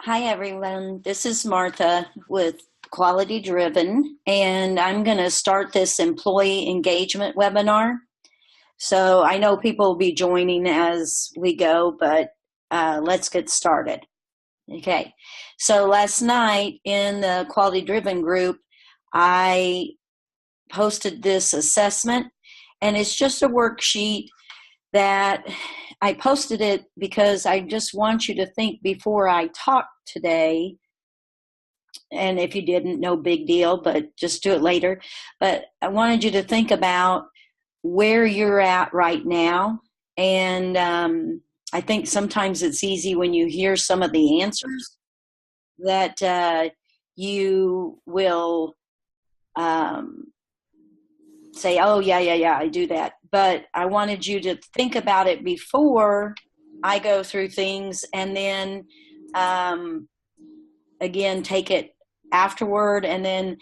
Hi, everyone. This is Martha with Quality Driven, and I'm going to start this employee engagement webinar. So I know people will be joining as we go, but let's get started. Okay. So last night in the Quality Driven group, I posted this assessment, and it's just a worksheet that I posted it because I just want you to think before I talk today. And if you didn't, no big deal, but just do it later. But I wanted you to think about where you're at right now. And I think sometimes it's easy when you hear some of the answers that you will say, oh, yeah, I do that. But I wanted you to think about it before I go through things, and then again, take it afterward. And then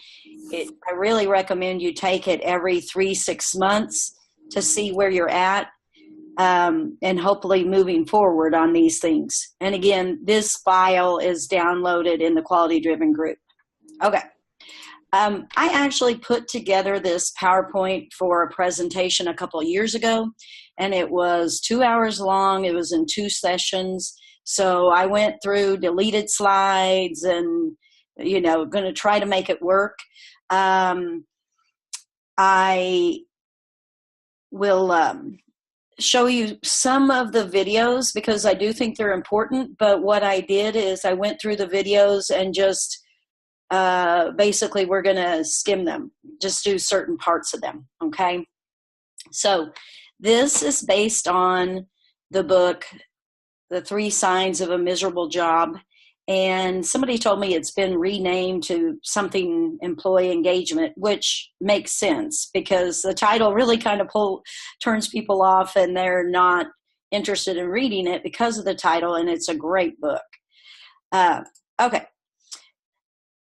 I really recommend you take it every 3-6 months to see where you're at, and hopefully moving forward on these things. And again, this file is downloaded in the Quality Driven group. Okay. I actually put together this PowerPoint for a presentation a couple of years ago, and it was 2 hours long. It was in 2 sessions. So I went through deleted slides and, going to try to make it work. I will show you some of the videos because I do think they're important. But what I did is I went through the videos and just basically we're going to skim them, just do certain parts of them. Okay. So this is based on the book, The 3 Signs of a Miserable Job. And somebody told me it's been renamed to something employee engagement, which makes sense because the title really kind of turns people off and they're not interested in reading it because of the title. And it's a great book. Okay.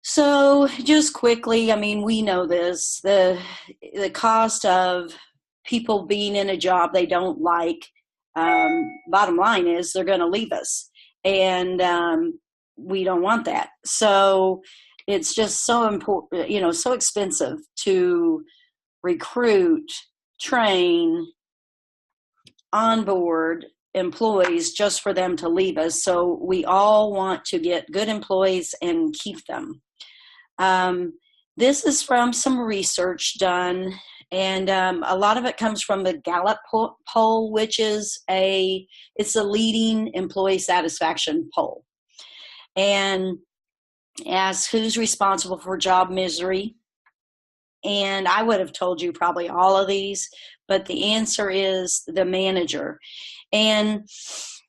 So just quickly, we know this, the cost of people being in a job they don't like, bottom line is they're going to leave us, and we don't want that. So it's just so important, so expensive to recruit, train, onboard employees just for them to leave us. So we all want to get good employees and keep them. This is from some research done, and a lot of it comes from the Gallup Poll, which is it's a leading employee satisfaction poll, and asks who's responsible for job misery. And I would have told you probably all of these, but the answer is the manager. And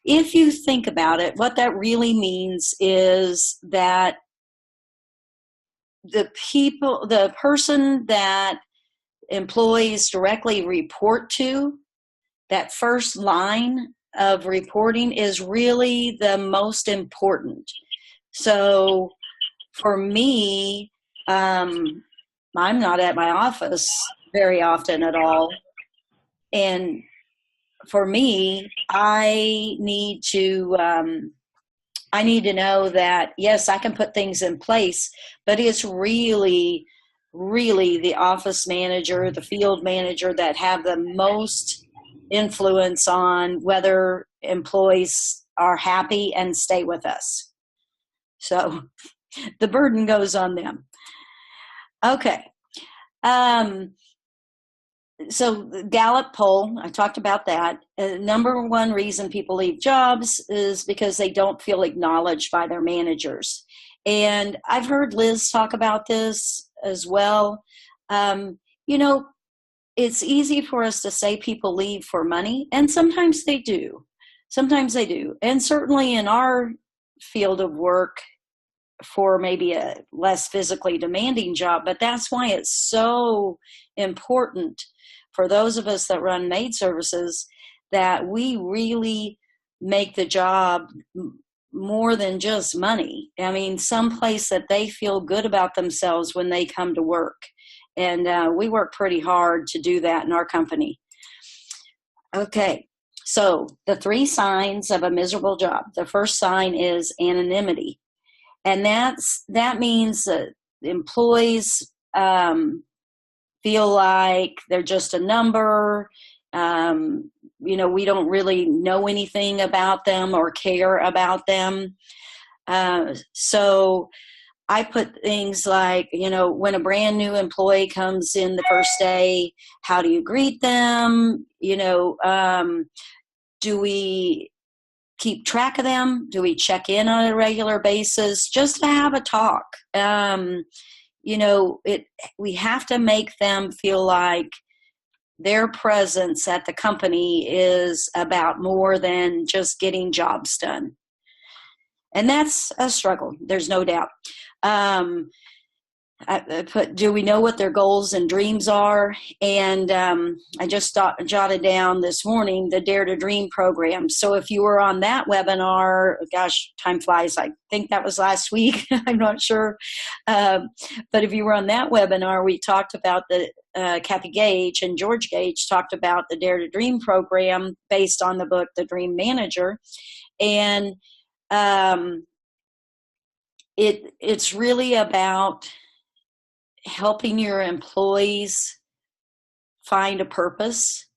if you think about it, what that really means is that the person that employees directly report to, that first line of reporting is really the most important. So for me, I'm not at my office very often at all. And for me, I need to know that, yes, I can put things in place, but it's really, really the office manager, the field manager that have the most influence on whether employees are happy and stay with us. So the burden goes on them. Okay. So the Gallup poll, I talked about that. Number 1 reason people leave jobs is because they don't feel acknowledged by their managers. And I've heard Liz talk about this as well. It's easy for us to say people leave for money, and sometimes they do. Sometimes they do. And certainly in our field of work, for maybe a less physically demanding job, but that's why it's so important for those of us that run maid services that we really make the job more than just money. Someplace that they feel good about themselves when they come to work. And we work pretty hard to do that in our company. Okay, so the 3 signs of a miserable job. The first sign is anonymity. And that means that employees feel like they're just a number. We don't really know anything about them or care about them. So I put things like, when a brand new employee comes in the first day, how do you greet them? Do we keep track of them? Do we check in on a regular basis just to have a talk? We have to make them feel like their presence at the company is about more than just getting jobs done. And that's a struggle, there's no doubt. I put, do we know what their goals and dreams are? And I just jotted down this morning the Dare to Dream program. So if you were on that webinar, gosh, time flies. I think that was last week. I'm not sure. But if you were on that webinar, we talked about Kathy Gage and George Gage talked about the Dare to Dream program based on the book, The Dream Manager. And it's really about helping your employees find a purpose,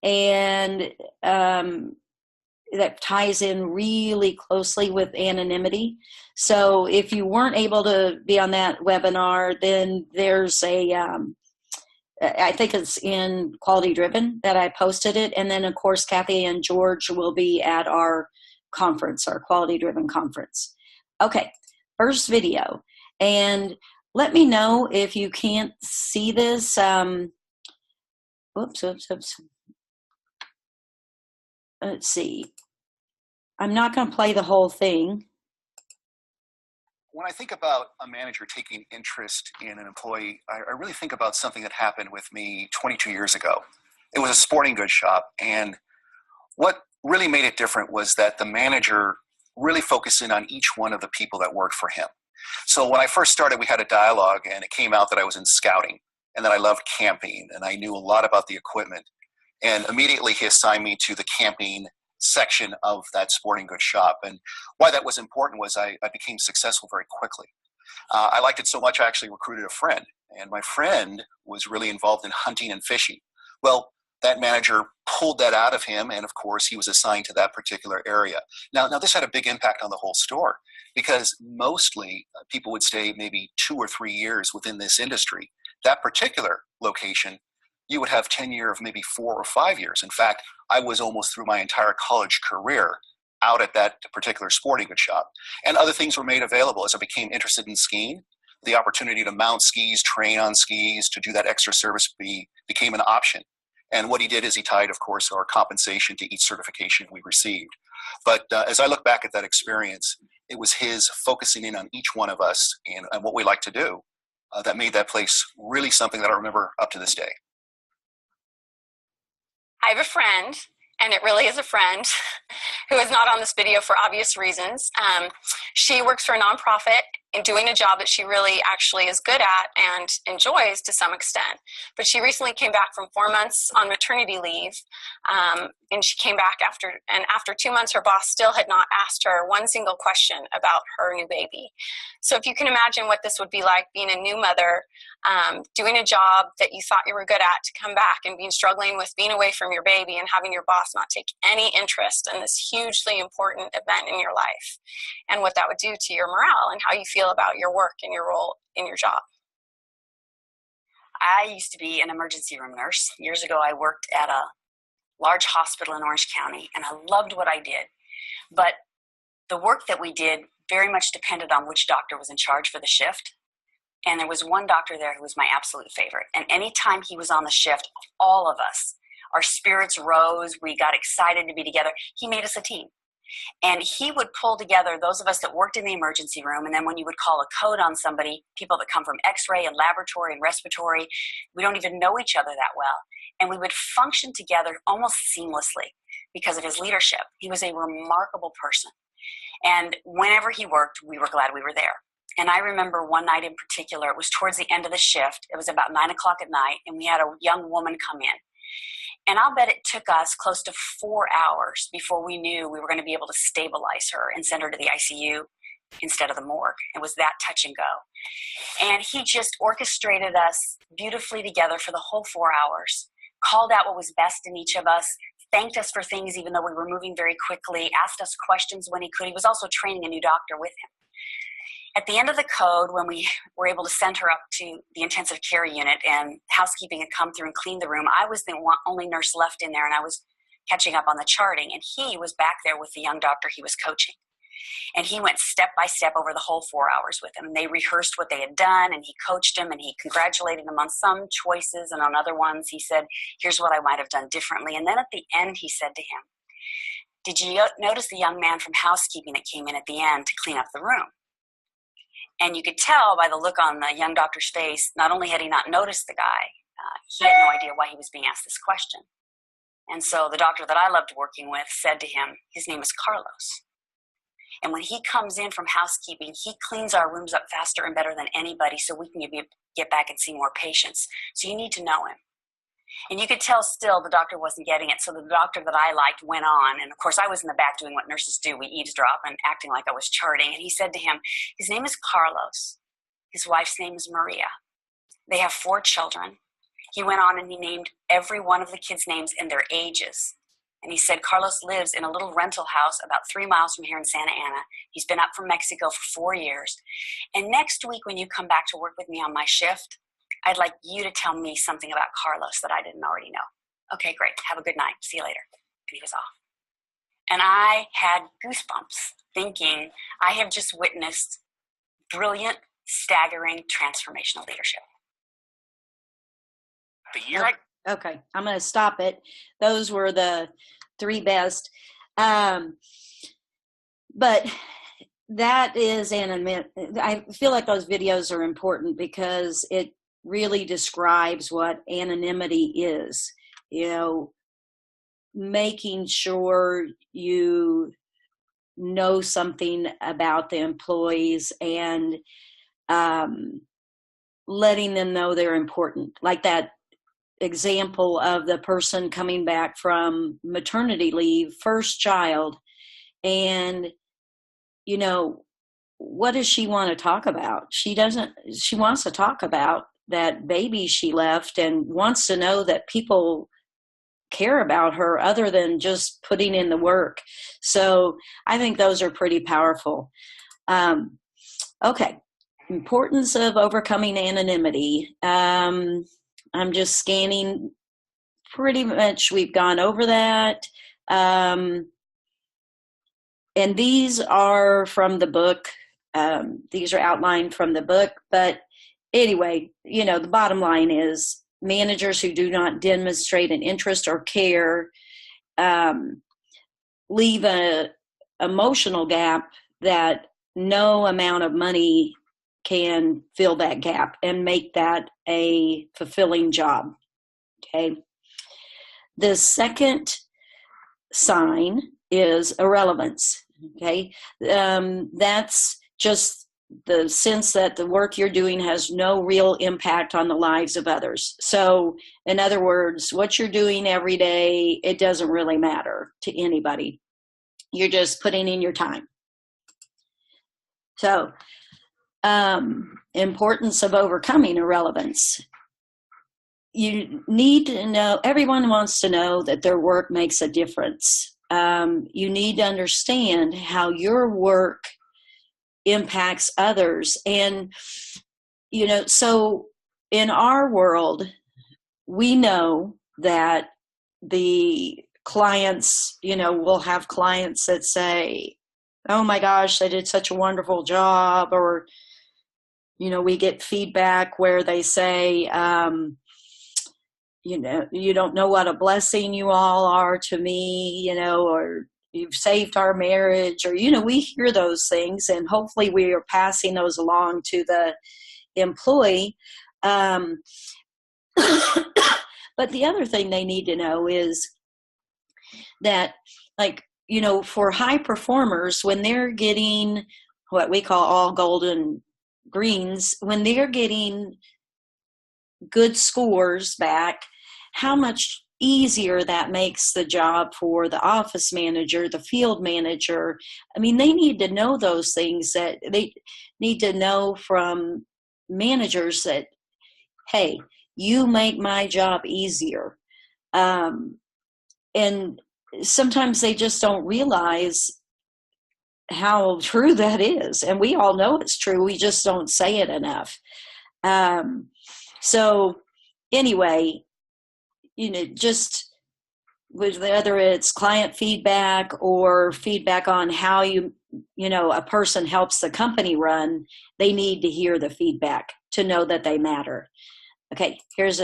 and that ties in really closely with anonymity. So if you weren't able to be on that webinar, then there's I think it's in Quality Driven that I posted it. And then of course, Kathy and George will be at our conference, our Quality Driven conference. Okay, first video. And let me know if you can't see this. Oops. Let's see. I'm not going to play the whole thing. When I think about a manager taking interest in an employee, I really think about something that happened with me 22 years ago. It was a sporting goods shop, and what really made it different was that the manager really focused in on each one of the people that worked for him. So when I first started, we had a dialogue, and it came out that I was in scouting and that I loved camping, and I knew a lot about the equipment. And immediately he assigned me to the camping section of that sporting goods shop. And why that was important was I became successful very quickly. I liked it so much, I actually recruited a friend, and my friend was really involved in hunting and fishing. Well, that manager pulled that out of him, and of course he was assigned to that particular area. Now this had a big impact on the whole store, because mostly people would stay maybe 2 or 3 years within this industry. That particular location, you would have tenure of maybe 4 or 5 years. In fact, I was almost through my entire college career out at that particular sporting goods shop. And other things were made available as I became interested in skiing. The opportunity to mount skis, train on skis, to do that extra service became an option. And what he did is he tied, of course, our compensation to each certification we received. But as I look back at that experience, it was his focusing in on each one of us and what we like to do that made that place really something that I remember up to this day. I have a friend, and it really is a friend, who is not on this video for obvious reasons. She works for a nonprofit and doing a job that she really actually is good at and enjoys to some extent. But she recently came back from 4 months on maternity leave, and she came back after 2 months, her boss still had not asked her one single question about her new baby. So if you can imagine what this would be like, being a new mother, doing a job that you thought you were good at, to come back and struggling with being away from your baby and having your boss not take any interest in this hugely important event in your life, and what that would do to your morale and how you feel about your work and your role in your job. I used to be an emergency room nurse. Years ago, I worked at a large hospital in Orange County, and I loved what I did. But the work that we did very much depended on which doctor was in charge for the shift. And there was one doctor there who was my absolute favorite. And anytime he was on the shift, all of us, our spirits rose. We got excited to be together. He made us a team. And he would pull together those of us that worked in the emergency room. And then when you would call a code on somebody, people that come from x-ray and laboratory and respiratory, we don't even know each other that well. And we would function together almost seamlessly because of his leadership. He was a remarkable person. And whenever he worked, we were glad we were there. And I remember one night in particular, it was towards the end of the shift. It was about 9 o'clock at night, and we had a young woman come in. And I'll bet it took us close to 4 hours before we knew we were going to be able to stabilize her and send her to the ICU instead of the morgue. It was that touch and go. And he just orchestrated us beautifully together for the whole 4 hours, called out what was best in each of us, thanked us for things even though we were moving very quickly, asked us questions when he could. He was also training a new doctor with him. At the end of the code, when we were able to send her up to the intensive care unit and housekeeping had come through and cleaned the room, I was the only nurse left in there, and I was catching up on the charting, and he was back there with the young doctor he was coaching. And he went step by step over the whole 4 hours with him. And they rehearsed what they had done, and he coached him, and he congratulated him on some choices, and on other ones he said, here's what I might have done differently. And then at the end he said to him, did you notice the young man from housekeeping that came in at the end to clean up the room? And you could tell by the look on the young doctor's face, not only had he not noticed the guy, he had no idea why he was being asked this question. And so the doctor that I loved working with said to him, his name is Carlos. And when he comes in from housekeeping, he cleans our rooms up faster and better than anybody so we can get back and see more patients. So you need to know him. And you could tell still the doctor wasn't getting it. So the doctor that I liked went on. And of course, I was in the back doing what nurses do. We eavesdrop and acting like I was charting. And he said to him, his name is Carlos. His wife's name is Maria. They have 4 children. He went on and he named every one of the kids' names and their ages. And he said, Carlos lives in a little rental house about 3 miles from here in Santa Ana. He's been up from Mexico for 4 years. And next week when you come back to work with me on my shift, I'd like you to tell me something about Carlos that I didn't already know. Okay, great. Have a good night. See you later. And he was off. And I had goosebumps thinking I have just witnessed brilliant, staggering, transformational leadership. Okay, I'm going to stop it. Those were the 3 best. But that is I feel like those videos are important because it really describes what anonymity is. You know, making sure you know something about the employees and letting them know they're important. Like that example of the person coming back from maternity leave, first child, and you know, what does she want to talk about? She wants to talk about that baby she left and wants to know that people care about her other than just putting in the work. So I think those are pretty powerful. Okay. Importance of overcoming anonymity. I'm just scanning. Pretty much we've gone over that. And these are from the book. These are outlined from the book. But anyway, you know, the bottom line is managers who do not demonstrate an interest or care leave an emotional gap that no amount of money can fill that gap and make that a fulfilling job. Okay. The second sign is irrelevance. Okay. That's just the sense that the work you're doing has no real impact on the lives of others. So in other words, what you're doing every day, it doesn't really matter to anybody. You're just putting in your time. So, importance of overcoming irrelevance. You need to know, everyone wants to know that their work makes a difference. You need to understand how your work impacts others. And, you know, so in our world, we know that the clients, you know, we'll have clients that say, oh my gosh, they did such a wonderful job. Or, you know, we get feedback where they say, you know, you don't know what a blessing you all are to me, you know, or you've saved our marriage, or, you know, we hear those things, and hopefully we are passing those along to the employee. But the other thing they need to know is that, like, you know, for high performers, when they're getting what we call all golden greens, when they're getting good scores back, how much easier that makes the job for the office manager, the field manager. I mean, they need to know those things, that they need to know from managers that, hey, you make my job easier. And sometimes they just don't realize how true that is. And we all know it's true. We just don't say it enough. So anyway, just whether it's client feedback or feedback on how a person helps the company run, they need to hear the feedback to know that they matter. Okay, here's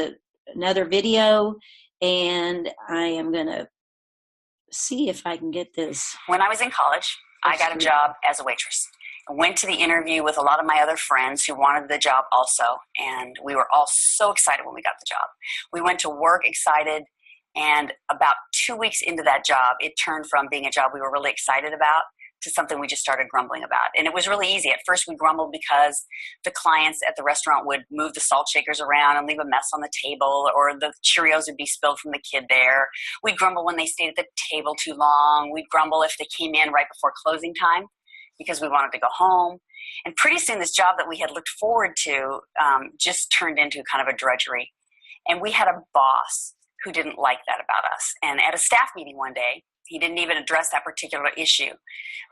another video, and I am going to see if I can get this. When I was in college, I got a job as a waitress. I went to the interview with a lot of my other friends who wanted the job also, and we were all so excited when we got the job. We went to work excited, and about 2 weeks into that job, it turned from being a job we were really excited about to something we just started grumbling about. And it was really easy. At first, we grumbled because the clients at the restaurant would move the salt shakers around and leave a mess on the table, or the Cheerios would be spilled from the kid there. We'd grumble when they stayed at the table too long. We'd grumble if they came in right before closing time because we wanted to go home. And pretty soon, this job that we had looked forward to just turned into kind of a drudgery. And we had a boss who didn't like that about us. And at a staff meeting one day, he didn't even address that particular issue,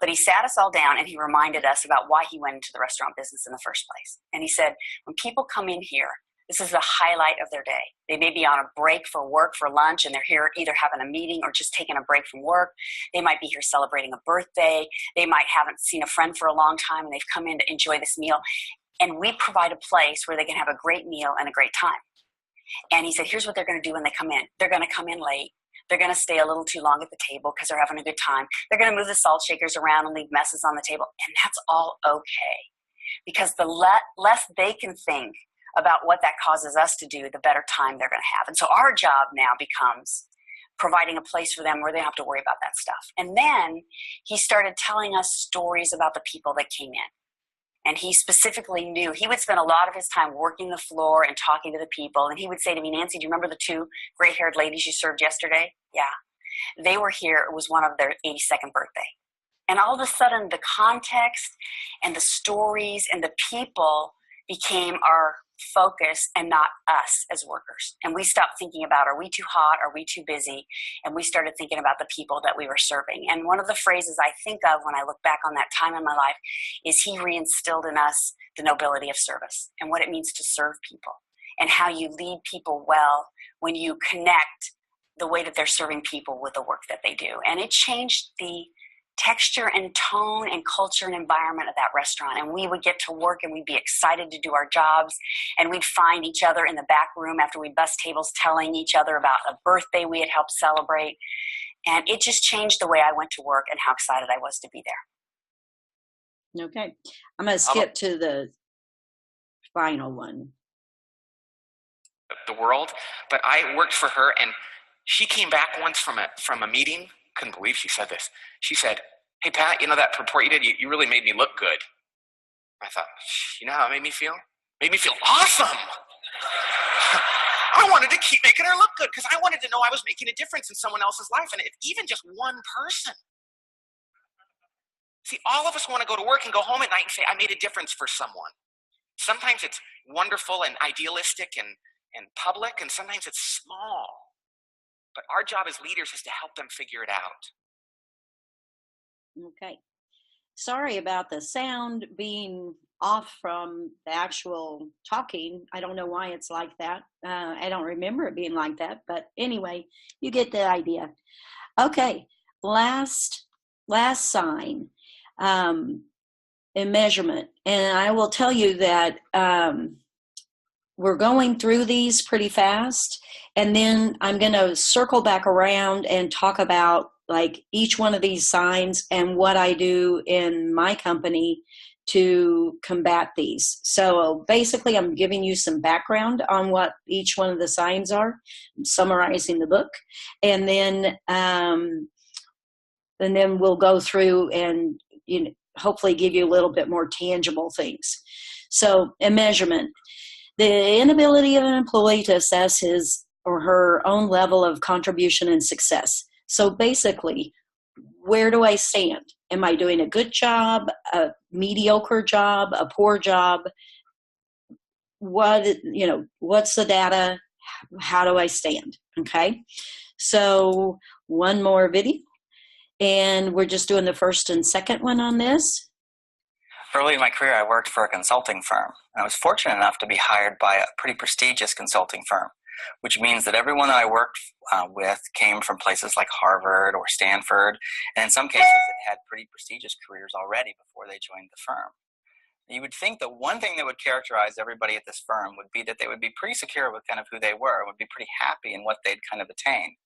but he sat us all down and he reminded us about why he went into the restaurant business in the first place. And he said, when people come in here, this is the highlight of their day. They may be on a break for work, for lunch, and they're here either having a meeting or just taking a break from work. They might be here celebrating a birthday. They might haven't seen a friend for a long time and they've come in to enjoy this meal. And we provide a place where they can have a great meal and a great time. And he said, here's what they're going to do when they come in. They're going to come in late. They're going to stay a little too long at the table because they're having a good time. They're going to move the salt shakers around and leave messes on the table. And that's all okay. Because the less they can think about what that causes us to do, the better time they're going to have. And so our job now becomes providing a place for them where they don't have to worry about that stuff. And then he started telling us stories about the people that came in. And he specifically knew, he would spend a lot of his time working the floor and talking to the people. And he would say to me, Nancy, do you remember the 2 gray-haired ladies you served yesterday? Yeah. They were here. It was one of their 82nd birthday. And all of a sudden, the context and the stories and the people became our focus and not us as workers. And we stopped thinking about, are we too hot? Are we too busy? And we started thinking about the people that we were serving. And one of the phrases I think of when I look back on that time in my life is he reinstilled in us the nobility of service and what it means to serve people and how you lead people well when you connect the way that they're serving people with the work that they do. And it changed the texture and tone and culture and environment of that restaurant. And we would get to work and we'd be excited to do our jobs. And we'd find each other in the back room after we'd bust tables telling each other about a birthday we had helped celebrate. And it just changed the way I went to work and how excited I was to be there. Okay. I'm going to skip to the final one. The world, but I worked for her, and she came back once from a meeting. Couldn't believe she said this. She said, hey, Pat, you know that report you did? You really made me look good. I thought, you know how it made me feel? Made me feel awesome. I wanted to keep making her look good because I wanted to know I was making a difference in someone else's life, and even just one person. See, all of us want to go to work and go home at night and say, I made a difference for someone. Sometimes it's wonderful and idealistic and public, and sometimes it's small. But our job as leaders is to help them figure it out. Okay. Sorry about the sound being off from the actual talking. I don't know why it's like that. I don't remember it being like that. But anyway, you get the idea. Okay. Last sign, in measurement. And I will tell you that we're going through these pretty fast. And then I'm going to circle back around and talk about like each one of these signs and what I do in my company to combat these. So basically I'm giving you some background on what each one of the signs are. I'm summarizing the book. And then we'll go through and hopefully give you a little bit more tangible things. So a measurement. The inability of an employee to assess his or her own level of contribution and success. So basically, where do I stand? Am I doing a good job, a mediocre job, a poor job? What's the data? How do I stand? Okay. So one more video, and we're just doing the first and second one on this. Early in my career, I worked for a consulting firm. I was fortunate enough to be hired by a pretty prestigious consulting firm, which means that everyone that I worked with came from places like Harvard or Stanford, and in some cases it had pretty prestigious careers already before they joined the firm. You would think the one thing that would characterize everybody at this firm would be that they would be pretty secure with kind of who they were, would be pretty happy in what they'd kind of attained.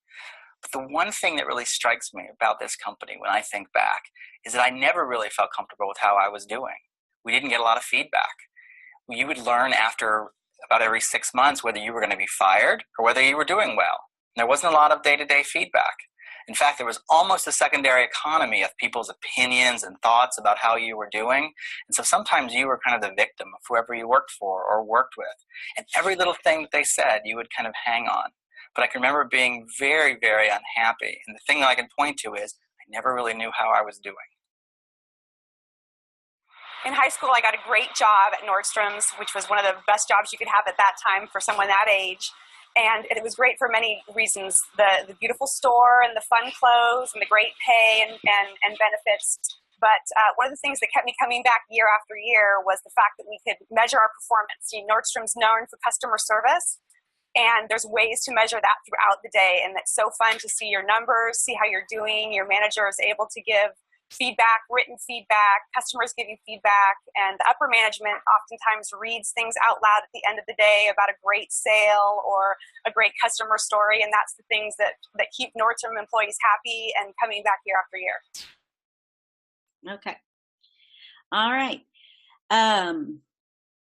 But the one thing that really strikes me about this company when I think back is that I never really felt comfortable with how I was doing. We didn't get a lot of feedback. You would learn after about every 6 months whether you were going to be fired or whether you were doing well. There wasn't a lot of day-to-day feedback. In fact, there was almost a secondary economy of people's opinions and thoughts about how you were doing. And so sometimes you were kind of the victim of whoever you worked for or worked with. And every little thing that they said, you would kind of hang on. But I can remember being very, very unhappy. And the thing that I can point to is I never really knew how I was doing. In high school, I got a great job at Nordstrom's, which was one of the best jobs you could have at that time for someone that age. And it was great for many reasons. The beautiful store and the fun clothes and the great pay and benefits. But one of the things that kept me coming back year after year was the fact that we could measure our performance. Nordstrom's known for customer service, and there's ways to measure that throughout the day. And it's so fun to see your numbers, see how you're doing. Your manager is able to give feedback, written feedback, customers give you feedback, and the upper management oftentimes reads things out loud at the end of the day about a great sale or a great customer story, and that's the things that keep Nordstrom employees happy and coming back year after year. Okay. All right.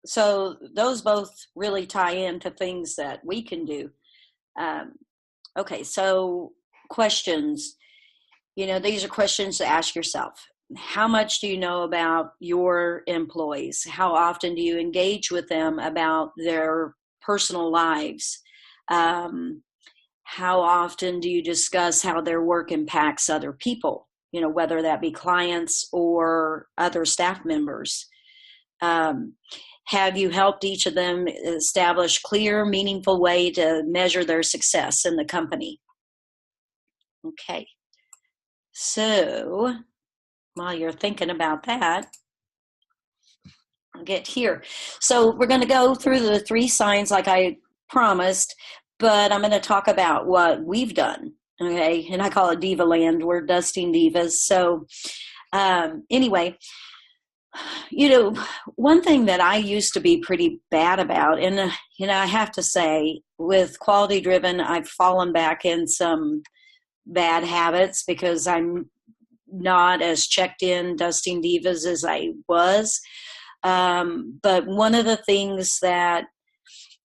So those both really tie into things that we can do. Okay, so questions. These are questions to ask yourself. How much do you know about your employees? How often do you engage with them about their personal lives? How often do you discuss how their work impacts other people? Whether that be clients or other staff members. Have you helped each of them establish clear, meaningful way to measure their success in the company? Okay. So while you're thinking about that, I'll get here. So we're going to go through the 3 signs like I promised, but I'm going to talk about what we've done. Okay. And I call it Diva Land. We're dusting divas. So anyway, one thing that I used to be pretty bad about, and, I have to say with quality driven, I've fallen back in some bad habits because I'm not as checked in dusting divas as I was. But one of the things that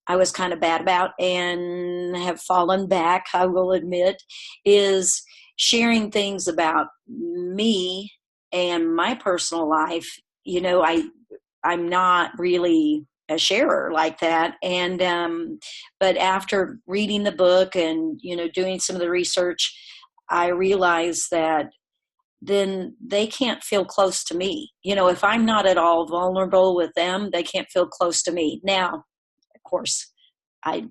I was kind of bad about and have fallen back, I will admit, is sharing things about me and my personal life. I'm not really a sharer like that. And, but after reading the book and, doing some of the research, I realized that then they can't feel close to me. If I'm not at all vulnerable with them, they can't feel close to me. Now, of course, I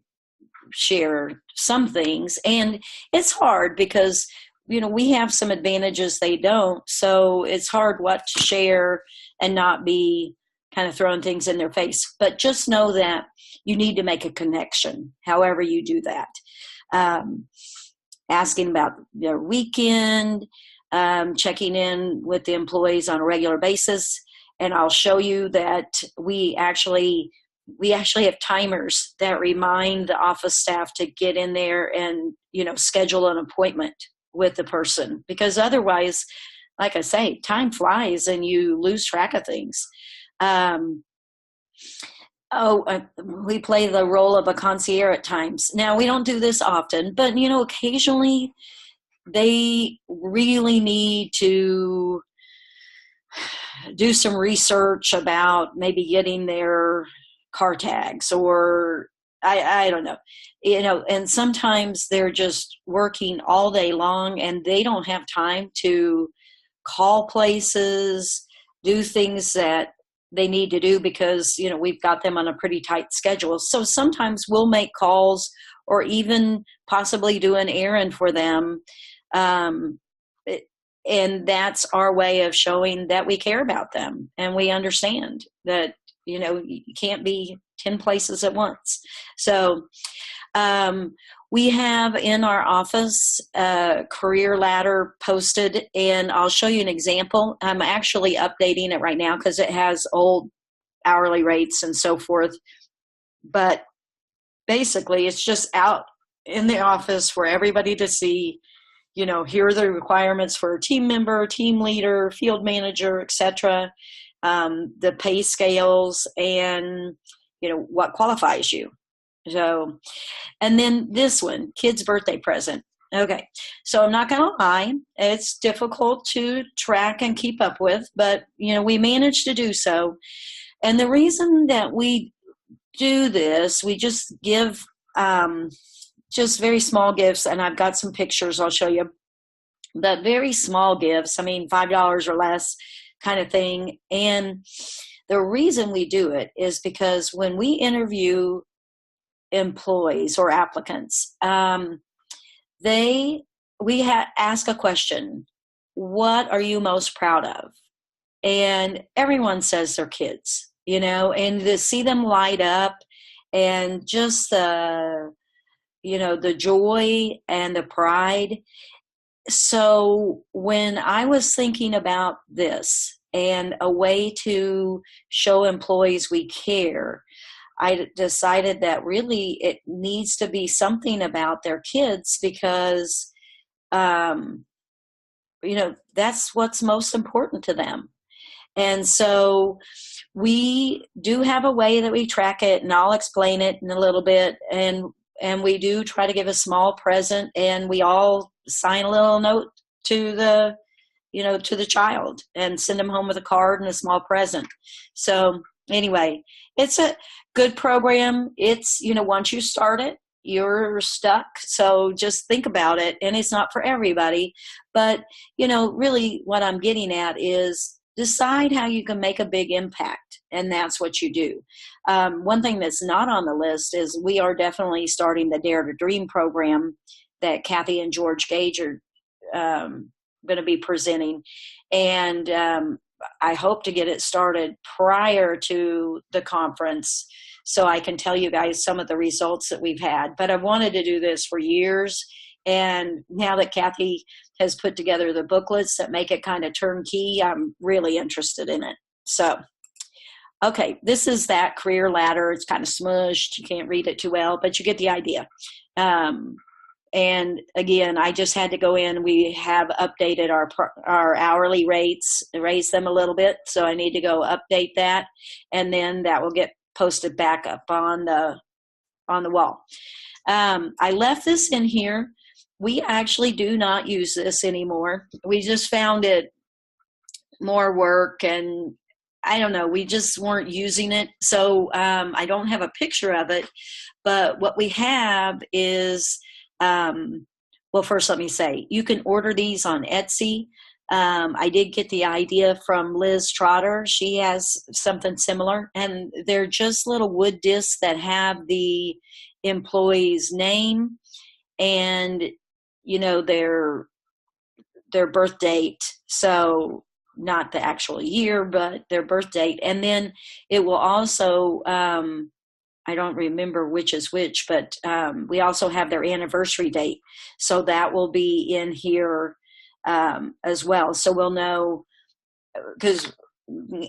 share some things, and it's hard because, we have some advantages they don't. So it's hard what to share and not be kind of throwing things in their face. But just know that you need to make a connection, however you do that. Asking about their weekend, checking in with the employees on a regular basis. And I'll show you that we actually have timers that remind the office staff to get in there and, schedule an appointment with the person, because otherwise, like I say, time flies and you lose track of things. We play the role of a concierge at times. Now, we don't do this often, but, occasionally they really need to do some research about maybe getting their car tags or I don't know, and sometimes they're just working all day long and they don't have time to call places, do things that they need to do because, we've got them on a pretty tight schedule. So sometimes we'll make calls or even possibly do an errand for them. And that's our way of showing that we care about them and we understand that, you can't be 10 places at once. So we have in our office a career ladder posted, and I'll show you an example. I'm actually updating it right now because it has old hourly rates and so forth. But basically, it's just out in the office for everybody to see. Here are the requirements for a team member, team leader, field manager, etc. The pay scales and, what qualifies you. So, and then this one, kid's birthday present. Okay. So I'm not going to lie. It's difficult to track and keep up with, but, we managed to do so. And the reason that we do this, we just give, just very small gifts, and I've got some pictures I'll show you, but very small gifts, $5 or less kind of thing. And the reason we do it is because when we interview employees or applicants, we ask a question: what are you most proud of? And everyone says their kids, and to see them light up and just the joy and the pride. So when I was thinking about this and a way to show employees we care, I decided that really it needs to be something about their kids because, that's what's most important to them. And so we do have a way that we track it, and I'll explain it in a little bit. And we do try to give a small present, and we all sign a little note to the child and send them home with a card and a small present. So anyway, it's a good program. It's, once you start it, you're stuck. So just think about it. And it's not for everybody, but really what I'm getting at is decide how you can make a big impact. And that's what you do. One thing that's not on the list is we are definitely starting the Dare to Dream program that Kathy and George Gage are going to be presenting. And I hope to get it started prior to the conference so I can tell you guys some of the results that we've had. But I've wanted to do this for years. And now that Kathy has put together the booklets that make it kind of turnkey, I'm really interested in it. So, okay, this is that career ladder. It's kind of smushed. You can't read it too well, but you get the idea. And again, I just had to go in. We have updated our hourly rates, raised them a little bit. So I need to go update that. And then that will get posted back up on the wall. I left this in here. We actually do not use this anymore. We just found it more work, and I don't know, we just weren't using it. So I don't have a picture of it, but what we have is, well, first let me say, you can order these on Etsy. I did get the idea from Liz Trotter. She has something similar, and they're just little wood discs that have the employee's name and, their birth date. So not the actual year, but their birth date. And then it will also, I don't remember which is which, but we also have their anniversary date. So that will be in here as well. So we'll know, because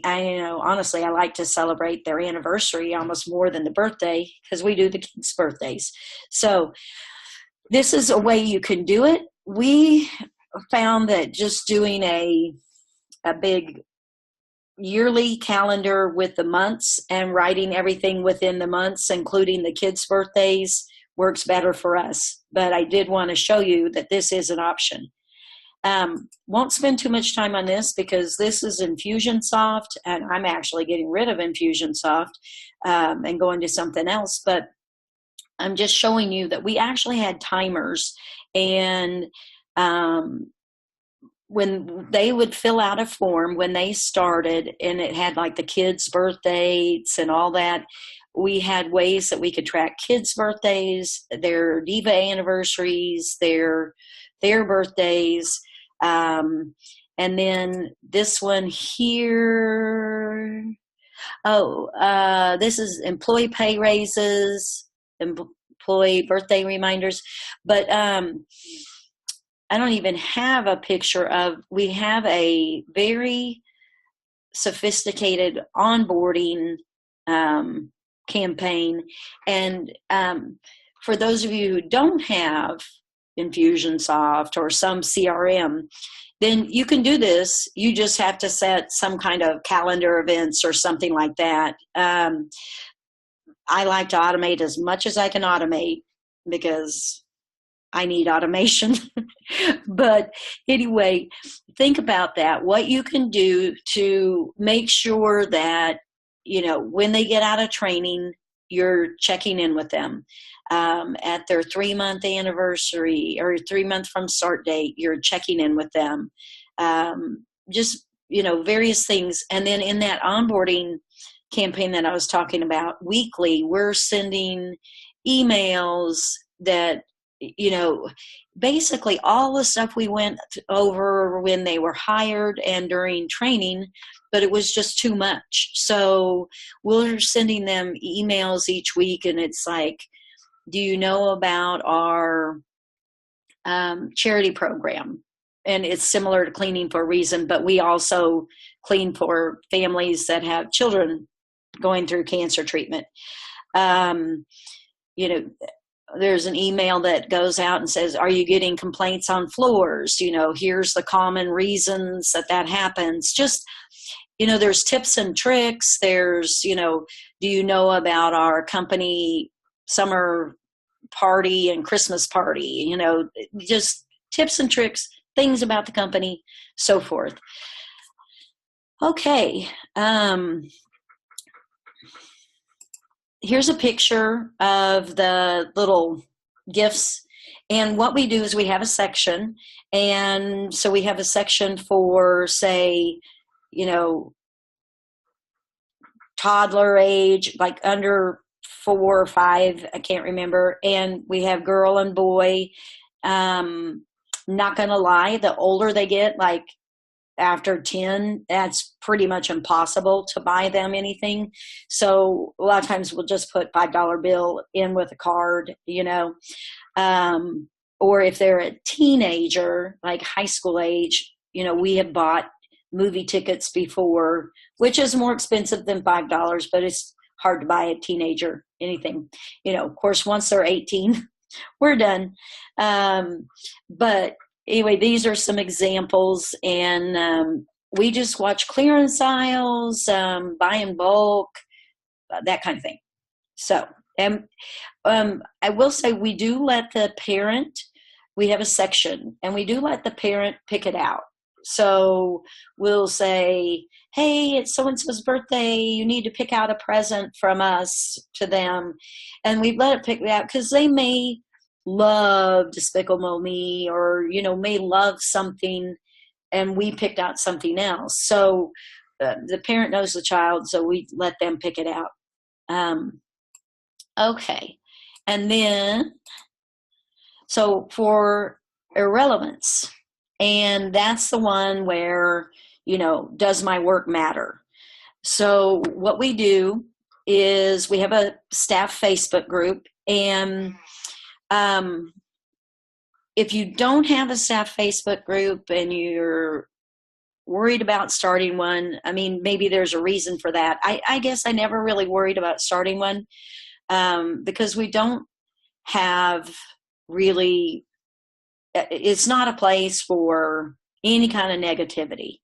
honestly, I like to celebrate their anniversary almost more than the birthday because we do the kids' birthdays. So this is a way you can do it. We found that just doing a big yearly calendar with the months and writing everything within the months, including the kids' birthdays, works better for us. But I did want to show you that this is an option. Won't spend too much time on this because this is Infusionsoft, and I'm actually getting rid of Infusionsoft and going to something else. But I'm just showing you that we actually had timers, and when they would fill out a form when they started, and it had like the kids' birth dates and all that, we had ways that we could track kids' birthdays, their diva anniversaries, their birthdays. And then this one here, this is employee pay raises, employee birthday reminders. But I don't even have a picture of, we have a very sophisticated onboarding campaign. And for those of you who don't have Infusionsoft or some CRM, then you can do this. You just have to set some kind of calendar events or something like that. I like to automate as much as I can automate because I need automation. But anyway, think about that. What you can do to make sure that, you know, when they get out of training, you're checking in with them. At their 3-month anniversary or 3 months from start date, you're checking in with them. Just, you know, various things. And then in that onboarding campaign that I was talking about, weekly, we're sending emails that, you know, basically all the stuff we went over when they were hired and during training, but it was just too much. So we're sending them emails each week, and it's like, do you know about our charity program? And it's similar to Cleaning for a Reason, but we also clean for families that have children going through cancer treatment. You know, there's an email that goes out and says, are you getting complaints on floors? You know, here's the common reasons that happens. Just, you know, there's tips and tricks. There's, you know, do you know about our company summer party and Christmas party? You know, just tips and tricks, things about the company, so forth. Okay. Here's a picture of the little gifts. And what we do is we have a section. And so we have a section for, say, you know, toddler age, like under 4 or 5, I can't remember. And we have girl and boy. Not going to lie, the older they get, like after 10, that's pretty much impossible to buy them anything. So a lot of times we'll just put $5 bill in with a card, you know. Or if they're a teenager, like high school age, you know, we have bought movie tickets before, which is more expensive than $5, but it's hard to buy a teenager anything. You know, of course, once they're 18, we're done. But anyway, these are some examples, and we just watch clearance aisles, buy in bulk, that kind of thing. So, I will say we do let the parent, we have a section, and we do let the parent pick it out. So we'll say, hey, it's so-and-so's birthday. You need to pick out a present from us to them. And we let it pick it out because they may love Despicable Me, or, you know, may love something, and we picked out something else. So the parent knows the child, so we let them pick it out. Okay. And then, so for irrelevance, and that's the one where, you know, does my work matter? So what we do is we have a staff Facebook group, and if you don't have a staff Facebook group and you're worried about starting one, I mean, maybe there's a reason for that. I guess I never really worried about starting one because we don't have really, it's not a place for any kind of negativity.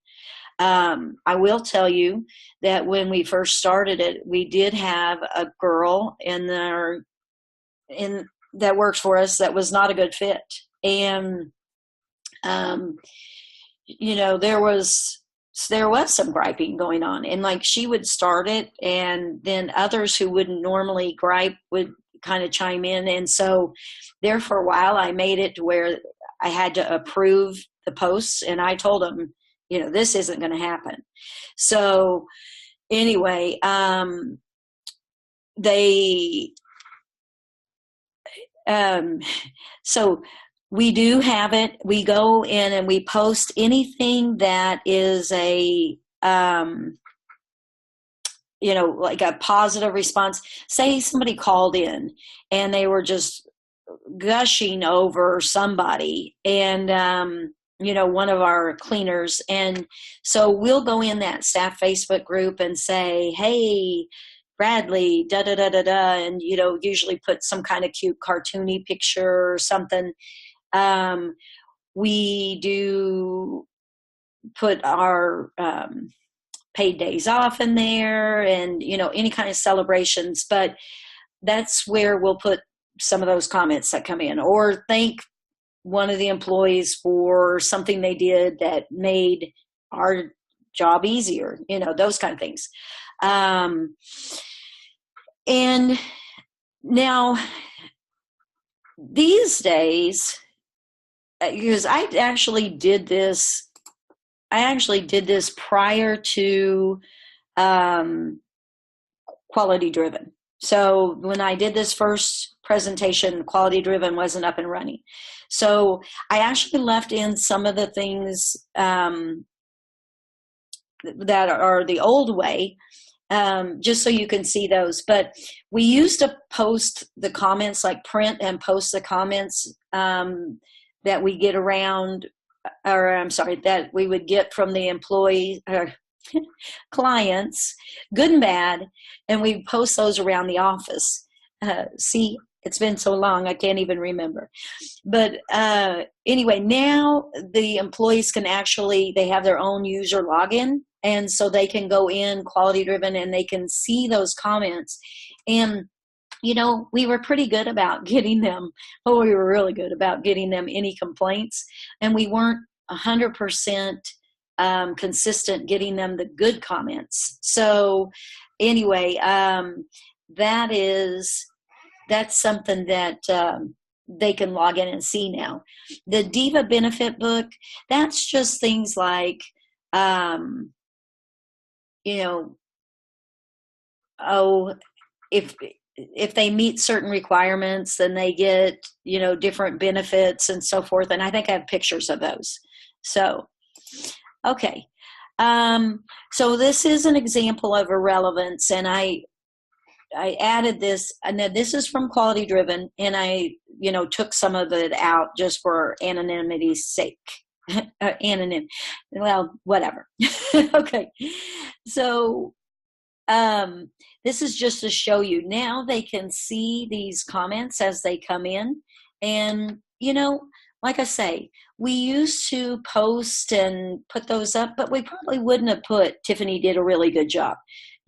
I will tell you that when we first started it, we did have a girl that works for us that was not a good fit. And, you know, there was some griping going on, and like she would start it, and then others who wouldn't normally gripe would kind of chime in. And so there for a while, I made it to where I had to approve the posts, and I told them, this isn't going to happen. So anyway, so we do have it. We go in and we post anything that is a, like a positive response. Say somebody called in and they were just gushing over somebody, and one of our cleaners, and so we'll go in that staff Facebook group and say, hey, Bradley, da da da da da, and usually put some kind of cute cartoony picture or something. We do put our paid days off in there, and any kind of celebrations, but that's where we'll put some of those comments that come in, or thank one of the employees for something they did that made our job easier, those kind of things. And now these days, because I actually did this prior to Quality Driven. So when I did this first presentation, Quality Driven wasn't up and running. So I actually left in some of the things that are the old way, just so you can see those. But we used to post the comments, like print and post the comments that we get around, or I'm sorry, that we would get from the employees or clients, good and bad, and we post those around the office. See, it's been so long, I can't even remember. But anyway, now the employees can actually, they have their own user login, and so they can go in Quality Driven and they can see those comments. And we were pretty good about getting them. Oh, we were really good about getting them any complaints, and we weren't 100% consistent getting them the good comments. So anyway, that's something that they can log in and see now. The Diva Benefit Book, that's just things like, if they meet certain requirements, then they get, different benefits and so forth. And I think I have pictures of those. So, okay. So this is an example of irrelevance, and I added this, and then this is from Quality Driven, and I, took some of it out just for anonymity's sake. Well, whatever. Okay. So, this is just to show you. Now they can see these comments as they come in. And, like I say, we used to post and put those up, but we probably wouldn't have put Tiffany did a really good job,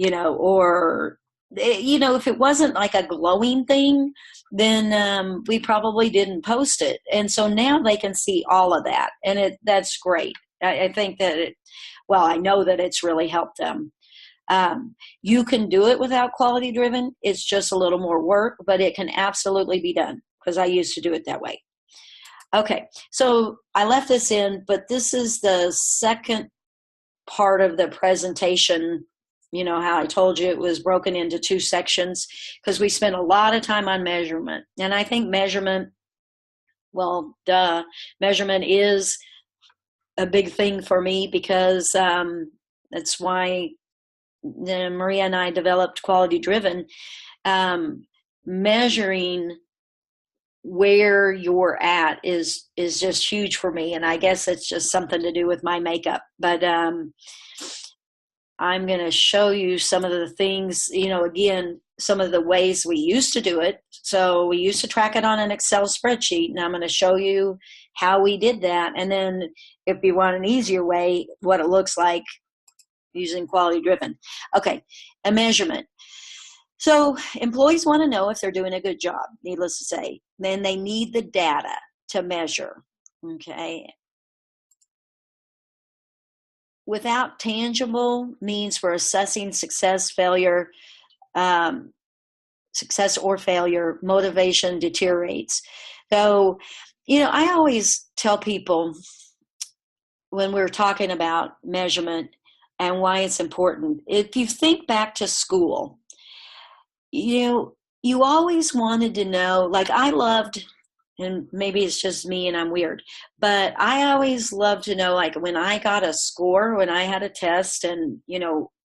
or, if it wasn't like a glowing thing, then we probably didn't post it. And so now they can see all of that. And that's great. I think that I know that it's really helped them. You can do it without Quality Driven. It's just a little more work, but it can absolutely be done, because I used to do it that way. Okay, so I left this in, but this is the second part of the presentation. How I told you it was broken into two sections, because we spent a lot of time on measurement. And I think measurement is a big thing for me, because that's why Maria and I developed Quality Driven. Measuring where you're at is just huge for me, and I guess it's just something to do with my makeup. But I'm going to show you some of the things, again, some of the ways we used to do it. So we used to track it on an Excel spreadsheet, and I'm going to show you how we did that. And then if you want an easier way, what it looks like using Quality Driven. Okay, a measurement. So employees want to know if they're doing a good job, needless to say. Then they need the data to measure, okay? Without tangible means for assessing success, failure, success or failure, motivation deteriorates. So, I always tell people when we're talking about measurement and why it's important, if you think back to school, you always wanted to know, like I loved, and maybe it's just me and I'm weird, but I always loved to know, like when I got a score, when I had a test and,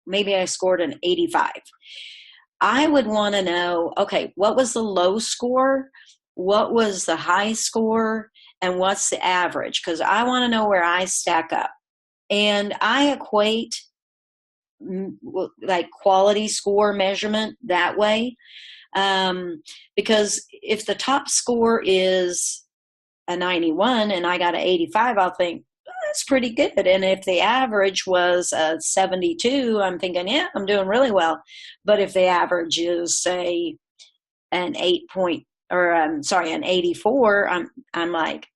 maybe I scored an 85, I would want to know, okay, what was the low score? What was the high score? And what's the average? Because I want to know where I stack up. And I equate like quality score measurement that way. Because if the top score is a 91 and I got an 85, I'll think, oh, that's pretty good. And if the average was a 72, I'm thinking, yeah, I'm doing really well. But if the average is, say, an 84, I'm like,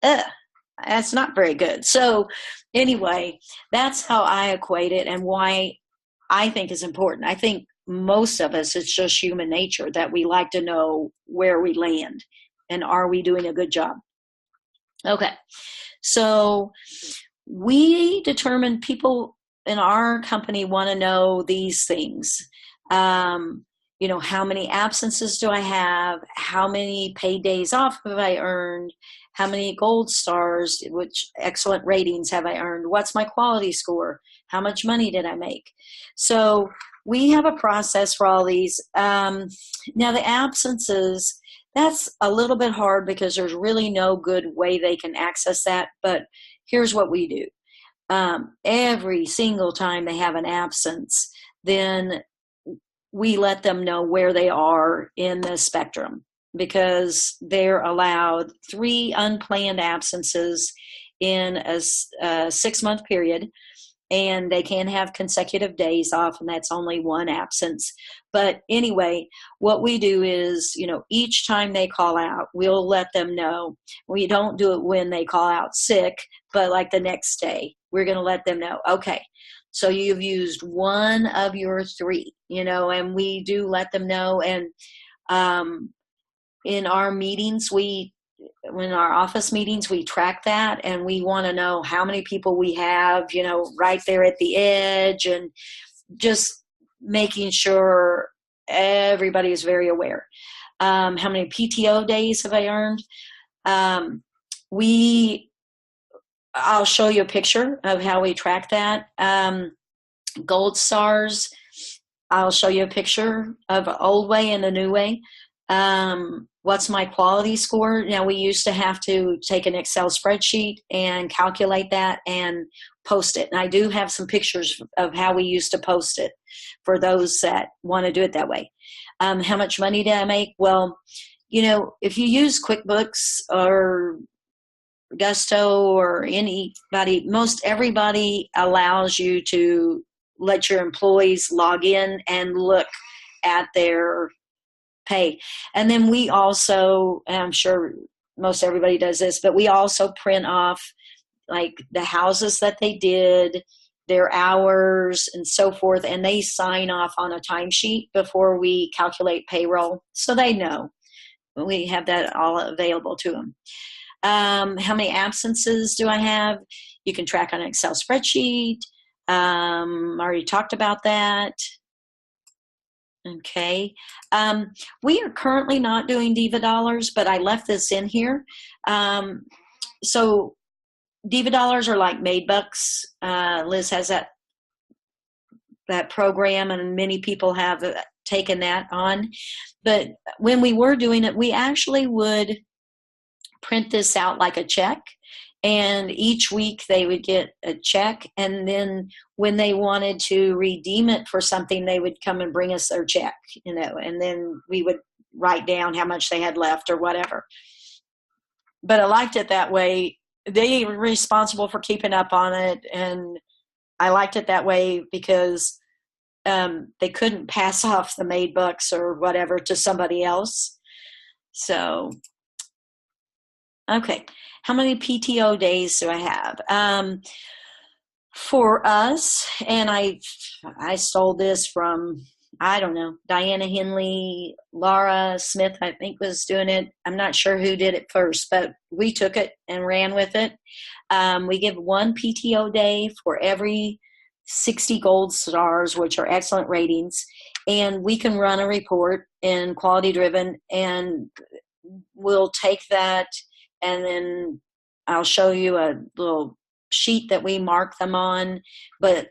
that's not very good. So anyway, that's how I equate it and why I think is important. I think most of us, it's just human nature that we like to know where we land and are we doing a good job. Okay, so we determined people in our company want to know these things. How many absences do I have? How many paid days off have I earned? How many gold stars, which excellent ratings have I earned? What's my quality score? How much money did I make? So we have a process for all these. Now the absences, that's a little bit hard because there's really no good way they can access that. But here's what we do. Every single time they have an absence, then we let them know where they are in the spectrum, because they're allowed 3 unplanned absences in a 6-month period, and they can have consecutive days off, and that's only 1 absence. But anyway, what we do is, each time they call out, we'll let them know. We don't do it when they call out sick, but like the next day, we're going to let them know, okay, so you've used 1 of your 3, and we do let them know. And in our meetings, in our office meetings, we track that, and we want to know how many people we have, right there at the edge, and just making sure everybody is very aware. How many PTO days have I earned? I'll show you a picture of how we track that. Gold stars, I'll show you a picture of old way and the new way. What's my quality score? Now, we used to have to take an Excel spreadsheet and calculate that and post it. And I do have some pictures of how we used to post it for those that want to do it that way. How much money did I make? Well, if you use QuickBooks or Gusto or anybody, most everybody allows you to let your employees log in and look at their pay. And then we also, and I'm sure most everybody does this, but we also print off like the houses that they did, their hours and so forth, and they sign off on a timesheet before we calculate payroll, so they know. We have that all available to them. How many absences do I have? You can track on an Excel spreadsheet. Already talked about that. Okay. We are currently not doing Diva Dollars, but I left this in here. So Diva Dollars are like Made Bucks. Liz has that program, and many people have taken that on. But when we were doing it, we actually would print this out like a check, and each week they would get a check, and then when they wanted to redeem it for something, they would come and bring us their check, and then we would write down how much they had left or whatever. But I liked it that way. They were responsible for keeping up on it, and I liked it that way because they couldn't pass off the made bucks or whatever to somebody else. So okay, how many PTO days do I have? For us, and I stole this from I don't know, Diana Henley, Laura Smith, I think, was doing it. I'm not sure who did it first, but we took it and ran with it. We give one PTO day for every 60 gold stars, which are excellent ratings, and we can run a report in Quality Driven, and we'll take that, and then I'll show you a little sheet that we mark them on. But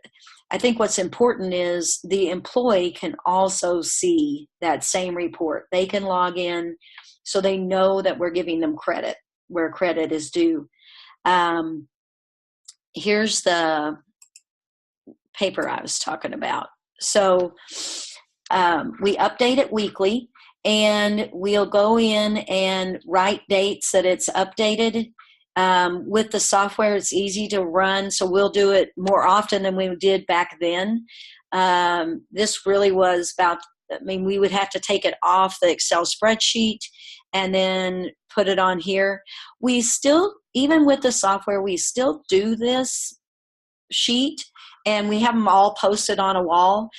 I think what's important is the employee can also see that same report. They can log in so they know that we're giving them credit where credit is due. Here's the paper I was talking about. So we update it weekly, and we'll go in and write dates that it's updated. With the software, it's easy to run, so we'll do it more often than we did back then. This really was about, we would have to take it off the Excel spreadsheet and then put it on here. We still, even with the software, we still do this sheet, and we have them all posted on a wall.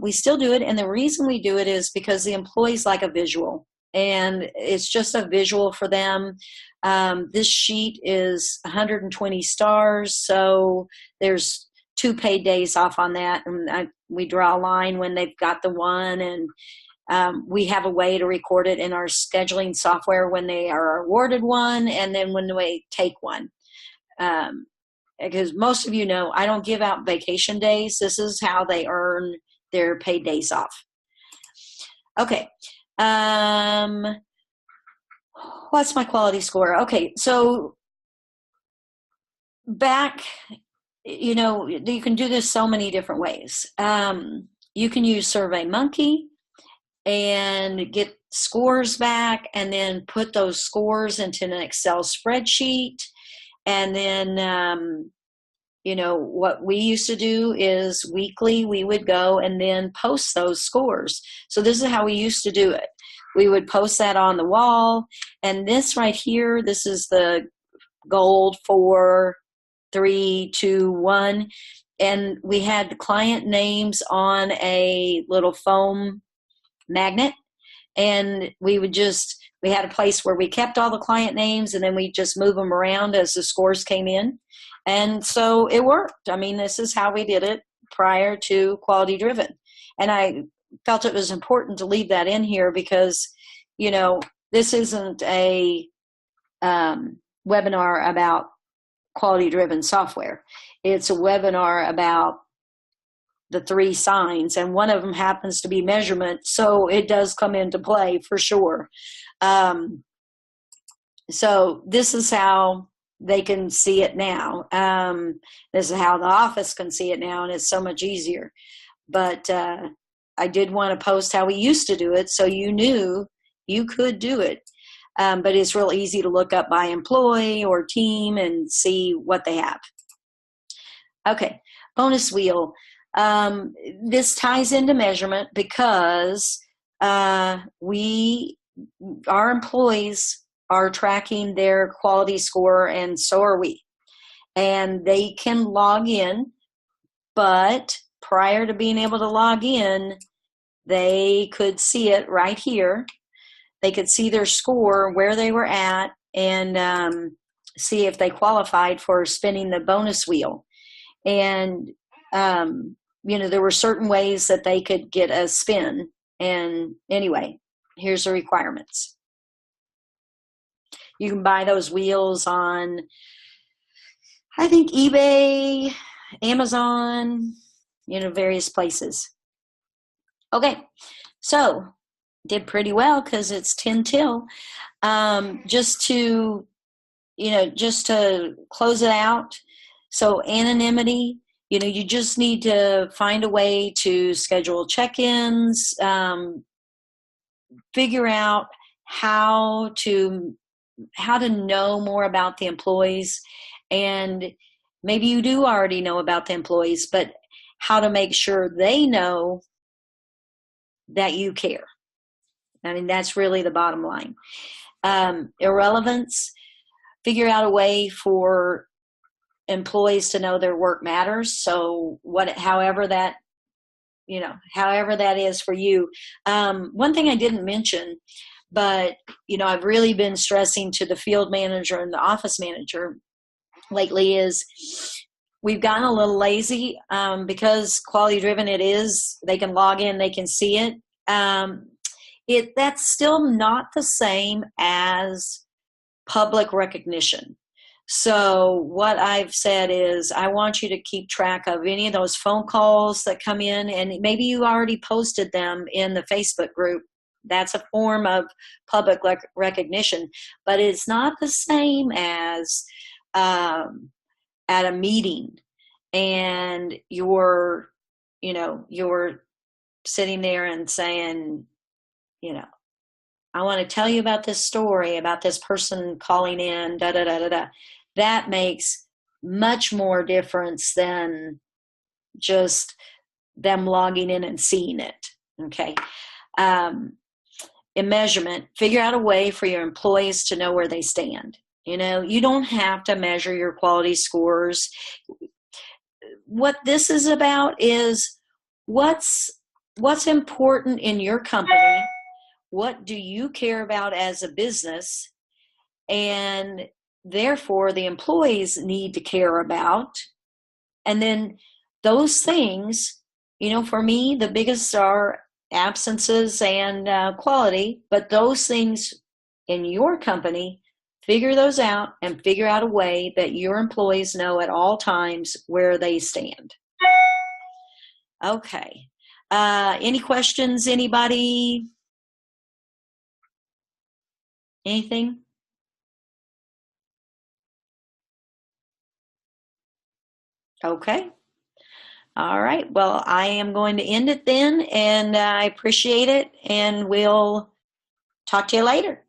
We still do it, and the reason we do it is because the employees like a visual, and it's just a visual for them. This sheet is 120 stars, so there's 2 paid days off on that, and we draw a line when they've got the one, and we have a way to record it in our scheduling software when they are awarded one, and then when they take one. Because most of you know, I don't give out vacation days. This is how they earn their paid days off. Okay. What's my quality score? Okay, so back, you can do this so many different ways. You can use SurveyMonkey and get scores back, and then put those scores into an Excel spreadsheet. And then, what we used to do is weekly we would go and then post those scores. So this is how we used to do it. We would post that on the wall, and this right here, this is the gold 4, 3, 2, 1, and we had the client names on a little foam magnet, and we had a place where we kept all the client names, and then we just move them around as the scores came in, and so it worked. This is how we did it prior to Quality Driven, and I felt it was important to leave that in here because, this isn't a webinar about quality-driven software. It's a webinar about the 3 signs, and one of them happens to be measurement, so it does come into play for sure. So this is how they can see it now. This is how the office can see it now, and it's so much easier. But I did want to post how we used to do it, so you knew you could do it. But it's real easy to look up by employee or team and see what they have. Okay, bonus wheel. This ties into measurement because our employees are tracking their quality score, and so are we. And they can log in, but prior to being able to log in, they could see it right here. They could see their score, where they were at, and see if they qualified for spinning the bonus wheel. And, there were certain ways that they could get a spin. And anyway, here's the requirements. You can buy those wheels on, I think, eBay, Amazon, various places. Okay, so did pretty well because it's 10 till. Just to close it out. So anonymity, you just need to find a way to schedule check-ins, figure out how to know more about the employees, and maybe you do already know about the employees, but how to make sure they know that you care. That's really the bottom line. Irrelevance, figure out a way for employees to know their work matters. So however that however that is for you. One thing I didn't mention, but, I've really been stressing to the field manager and the office manager lately is we've gotten a little lazy because quality driven it is. They can log in, they can see it. That's still not the same as public recognition. So what I've said is I want you to keep track of any of those phone calls that come in, and maybe you already posted them in the Facebook group. That's a form of public recognition, but it's not the same as at a meeting and you're sitting there and saying, I want to tell you about this story about this person calling in, da da da da da. That makes much more difference than just them logging in and seeing it. Okay. In measurement, figure out a way for your employees to know where they stand. You don't have to measure your quality scores. What this is about is what's important in your company. What do you care about as a business? And therefore, the employees need to care about. And then those things, for me, the biggest are absences and quality. But those things in your company, figure those out and figure out a way that your employees know at all times where they stand. Okay. Any questions, anybody? Anything? Okay. All right. Well, I am going to end it then, and I appreciate it, and we'll talk to you later.